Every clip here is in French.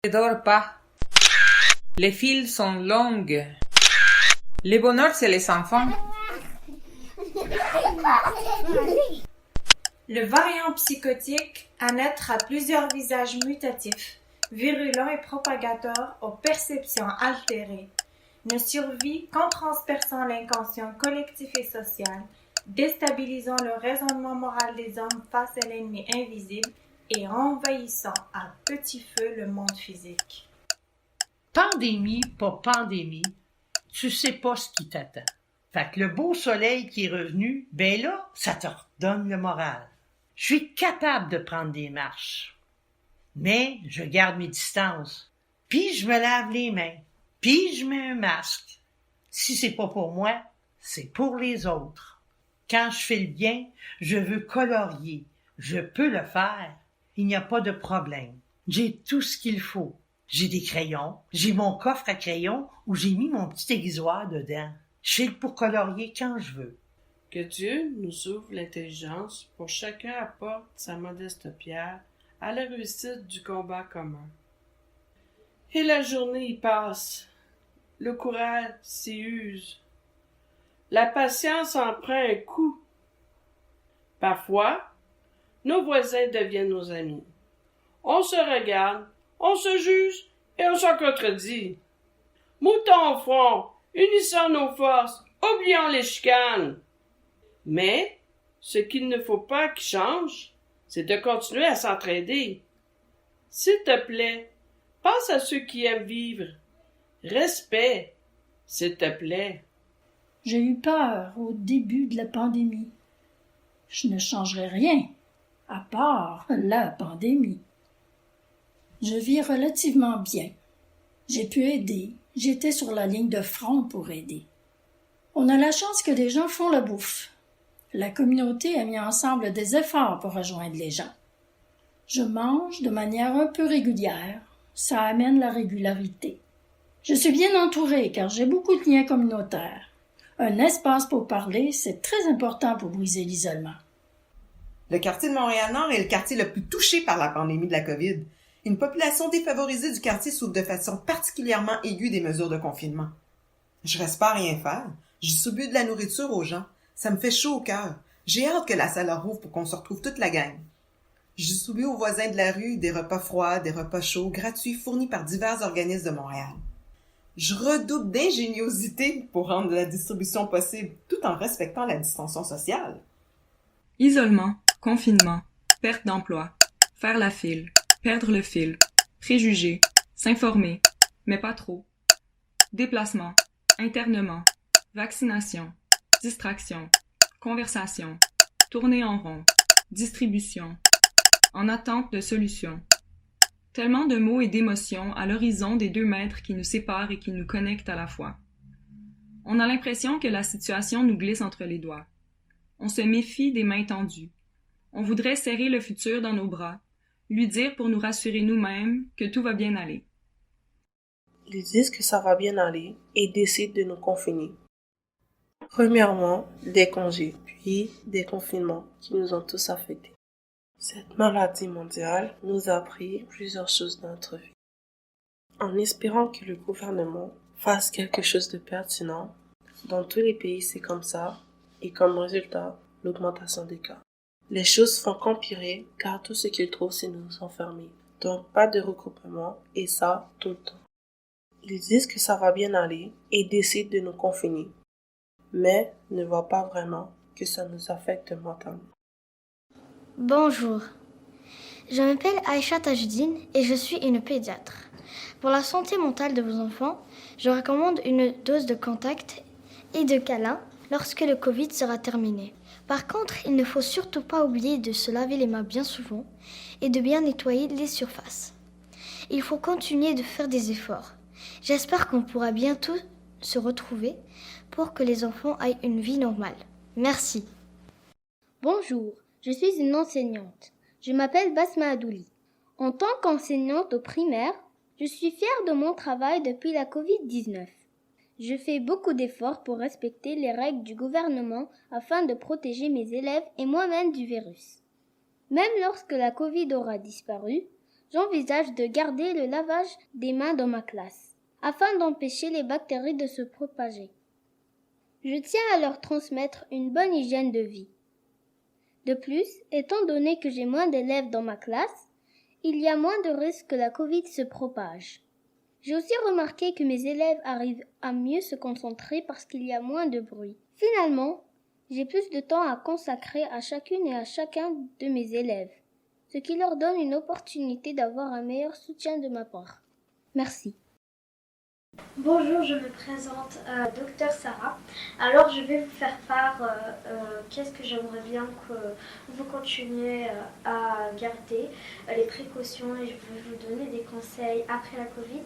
Ne dors pas. Les files sont longues. Le bonheur, c'est les enfants. Le variant psychotique à naître a plusieurs visages mutatifs, virulents et propagateurs aux perceptions altérées, ne survit qu'en transperçant l'inconscient collectif et social, déstabilisant le raisonnement moral des hommes face à l'ennemi invisible et envahissant à petit feu le monde physique. Pandémie, pas pandémie, tu sais pas ce qui t'attend. Fait que le beau soleil qui est revenu, ben là, ça te redonne le moral. Je suis capable de prendre des marches. Mais je garde mes distances. Puis je me lave les mains. Puis je mets un masque. Si c'est pas pour moi, c'est pour les autres. Quand je fais le bien, je veux colorier. Je peux le faire. Il n'y a pas de problème. J'ai tout ce qu'il faut. J'ai des crayons. J'ai mon coffre à crayons où j'ai mis mon petit aiguisoir dedans. Je file pour colorier quand je veux. Que Dieu nous ouvre l'intelligence pour chacun apporte sa modeste pierre à la réussite du combat commun. Et la journée y passe, le courage s'y use, la patience en prend un coup. Parfois, nos voisins deviennent nos amis. On se regarde, on se juge et on s'en contredit. Moutons au front, unissons nos forces, oublions les chicanes. Mais, ce qu'il ne faut pas qui change, c'est de continuer à s'entraider. S'il te plaît, pense à ceux qui aiment vivre. Respect, s'il te plaît. J'ai eu peur au début de la pandémie. Je ne changerai rien, à part la pandémie. Je vis relativement bien. J'ai pu aider. J'étais sur la ligne de front pour aider. On a la chance que les gens font la bouffe. La communauté a mis ensemble des efforts pour rejoindre les gens. Je mange de manière un peu régulière. Ça amène la régularité. Je suis bien entourée car j'ai beaucoup de liens communautaires. Un espace pour parler, c'est très important pour briser l'isolement. Le quartier de Montréal-Nord est le quartier le plus touché par la pandémie de la COVID. Une population défavorisée du quartier souffre de façon particulièrement aiguë des mesures de confinement. Je reste pas à rien faire. Je distribue de la nourriture aux gens. Ça me fait chaud au cœur. J'ai hâte que la salle rouvre pour qu'on se retrouve toute la gang. Je distribue aux voisins de la rue des repas froids, des repas chauds, gratuits, fournis par divers organismes de Montréal. Je redouble d'ingéniosité pour rendre la distribution possible, tout en respectant la distanciation sociale. Isolement, confinement, perte d'emploi, faire la file, perdre le fil, préjugés, s'informer, mais pas trop, déplacement, internement, vaccination, distraction, conversation, tourner en rond, distribution, en attente de solutions. Tellement de mots et d'émotions à l'horizon des 2 mètres qui nous séparent et qui nous connectent à la fois. On a l'impression que la situation nous glisse entre les doigts. On se méfie des mains tendues. On voudrait serrer le futur dans nos bras, lui dire pour nous rassurer nous-mêmes que tout va bien aller. Ils disent que ça va bien aller et décident de nous confiner. Premièrement, des congés, puis des confinements qui nous ont tous affectés. Cette maladie mondiale nous a appris plusieurs choses dans notre vie. En espérant que le gouvernement fasse quelque chose de pertinent, dans tous les pays c'est comme ça, et comme résultat, l'augmentation des cas. Les choses font qu'empirer car tout ce qu'ils trouvent c'est nous enfermer. Donc pas de regroupement et ça tout le temps. Ils disent que ça va bien aller et décident de nous confiner, mais ne voient pas vraiment que ça nous affecte mentalement. Bonjour, je m'appelle Aïcha Tajdine et je suis une pédiatre. Pour la santé mentale de vos enfants, je recommande une dose de contact et de câlin lorsque le Covid sera terminé. Par contre, il ne faut surtout pas oublier de se laver les mains bien souvent et de bien nettoyer les surfaces. Il faut continuer de faire des efforts. J'espère qu'on pourra bientôt se retrouver pour que les enfants aient une vie normale. Merci. Bonjour, je suis une enseignante. Je m'appelle Basma Adouli. En tant qu'enseignante au primaire, je suis fière de mon travail depuis la Covid-19. Je fais beaucoup d'efforts pour respecter les règles du gouvernement afin de protéger mes élèves et moi-même du virus. Même lorsque la Covid aura disparu, j'envisage de garder le lavage des mains dans ma classe, afin d'empêcher les bactéries de se propager. Je tiens à leur transmettre une bonne hygiène de vie. De plus, étant donné que j'ai moins d'élèves dans ma classe, il y a moins de risques que la Covid se propage. J'ai aussi remarqué que mes élèves arrivent à mieux se concentrer parce qu'il y a moins de bruit. Finalement, j'ai plus de temps à consacrer à chacune et à chacun de mes élèves, ce qui leur donne une opportunité d'avoir un meilleur soutien de ma part. Merci. Bonjour, je me présente Dr Sarah. Alors je vais vous faire part qu'est-ce que j'aimerais bien que vous continuiez à garder, les précautions, et je vais vous donner des conseils après la Covid.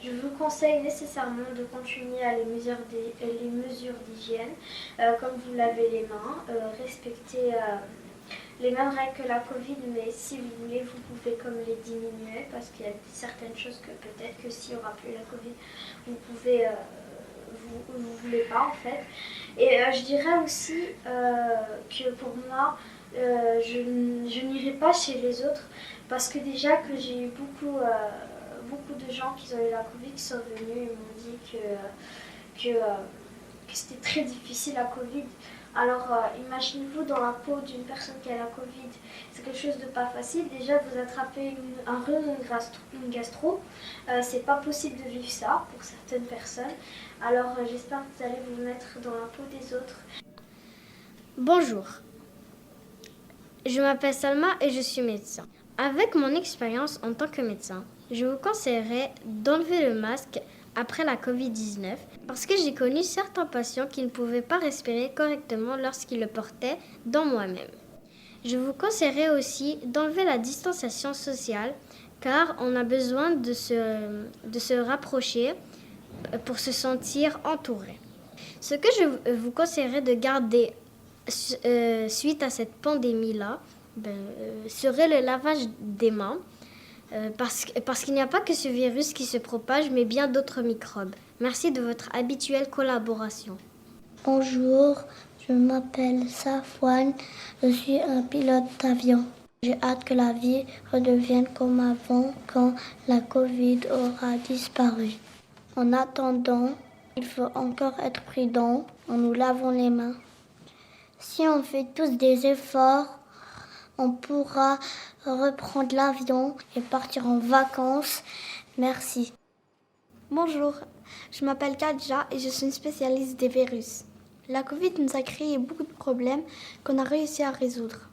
Je vous conseille nécessairement de continuer à les mesures d'hygiène, comme vous lavez les mains, respecter les mêmes règles que la Covid, mais si vous voulez, vous pouvez comme les diminuer, parce qu'il y a certaines choses que peut-être que s'il n'y aura plus la Covid, vous pouvez, vous voulez pas en fait. Et je dirais aussi que pour moi, je n'irai pas chez les autres, parce que déjà que j'ai eu beaucoup de gens qui ont eu la Covid qui sont venus et m'ont dit que c'était très difficile la Covid. Alors imaginez-vous dans la peau d'une personne qui a la Covid, c'est quelque chose de pas facile. Déjà vous attrapez un rhume ou une gastro, c'est pas possible de vivre ça pour certaines personnes. Alors j'espère que vous allez vous mettre dans la peau des autres. Bonjour, je m'appelle Salma et je suis médecin. Avec mon expérience en tant que médecin, je vous conseillerais d'enlever le masque après la Covid-19 parce que j'ai connu certains patients qui ne pouvaient pas respirer correctement lorsqu'ils le portaient, dont moi-même. Je vous conseillerais aussi d'enlever la distanciation sociale car on a besoin de se rapprocher pour se sentir entouré. Ce que je vous conseillerais de garder suite à cette pandémie-là serait le lavage des mains. Parce qu'il n'y a pas que ce virus qui se propage, mais bien d'autres microbes. Merci de votre habituelle collaboration. Bonjour, je m'appelle Safwan, je suis un pilote d'avion. J'ai hâte que la vie redevienne comme avant quand la Covid aura disparu. En attendant, il faut encore être prudent en nous lavant les mains. Si on fait tous des efforts, on pourra reprendre l'avion et partir en vacances. Merci. Bonjour, je m'appelle Kadja et je suis une spécialiste des virus. La Covid nous a créé beaucoup de problèmes qu'on a réussi à résoudre.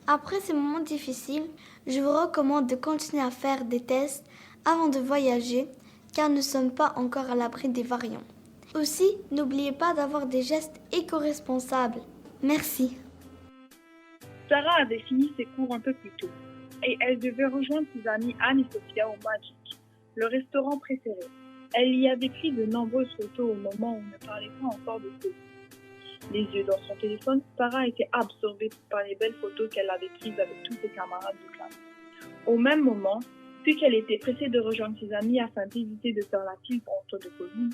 Après ces moments difficiles, je vous recommande de continuer à faire des tests avant de voyager car nous ne sommes pas encore à l'abri des variants. Aussi, n'oubliez pas d'avoir des gestes éco-responsables. Merci. Sarah avait fini ses cours un peu plus tôt et elle devait rejoindre ses amies Anne et Sophia au Magic, le restaurant préféré. Elle y avait pris de nombreuses photos au moment où on ne parlait pas encore de Covid. Les yeux dans son téléphone, Sarah était absorbée par les belles photos qu'elle avait prises avec tous ses camarades de classe. Au même moment, puisqu'elle était pressée de rejoindre ses amis afin d'éviter de faire la file en temps de Covid,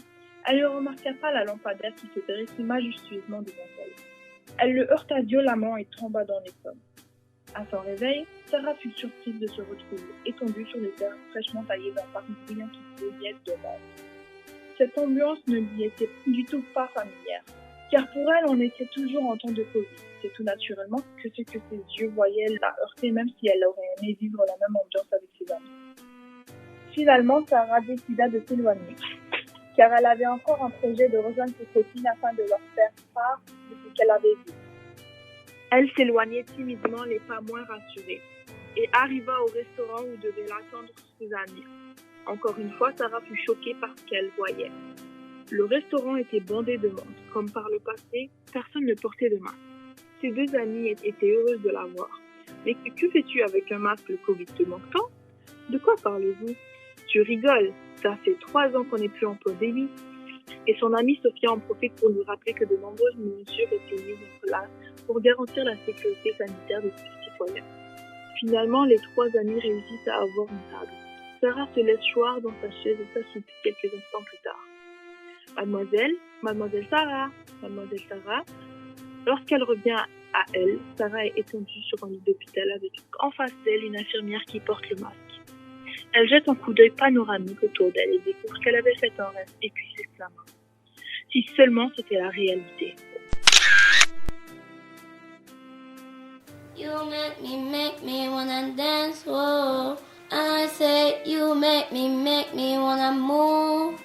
elle ne remarqua pas la lampadaire qui se dressait majestueusement devant elle. Elle le heurta violemment et tomba dans les pommes. À son réveil, Sarah fut surprise de se retrouver étendue sur les terres fraîchement taillées d'un parc bruyant qui brillait de monde. Cette ambiance ne lui était du tout pas familière, car pour elle, on était toujours en temps de Covid. C'est tout naturellement que ce que ses yeux voyaient la heurtait, même si elle aurait aimé vivre la même ambiance avec ses amis. Finalement, Sarah décida de s'éloigner, car elle avait encore un projet de rejoindre ses copines afin de leur faire part de ce qu'elle avait vu. Elle s'éloignait timidement, les pas moins rassurée, et arriva au restaurant où devaient l'attendre ses amis. Encore une fois, Sarah fut choquée par ce qu'elle voyait. Le restaurant était bondé de monde. Comme par le passé, personne ne portait de masque. Ses deux amies étaient heureuses de la voir. « Mais que fais-tu avec un masque, le Covid te manque tant ? De quoi parlez-vous ? Tu rigoles, ça fait 3 ans qu'on n'est plus en pandémie. » Et son amie Sophia en profite pour lui rappeler que de nombreuses mesures étaient mises en place pour garantir la sécurité sanitaire de tous citoyens. Finalement, les 3 amis réussissent à avoir une table. Sarah se laisse choir dans sa chaise et s'assoupit quelques instants plus tard. Mademoiselle Sarah. Lorsqu'elle revient à elle, Sarah est étendue sur un lit d'hôpital avec en face d'elle une infirmière qui porte le masque. Elle jette un coup d'œil panoramique autour d'elle et découvre qu'elle avait fait un rêve et puis s'exclama. Si seulement c'était la réalité. You make me wanna dance, whoa. I say you make me wanna move.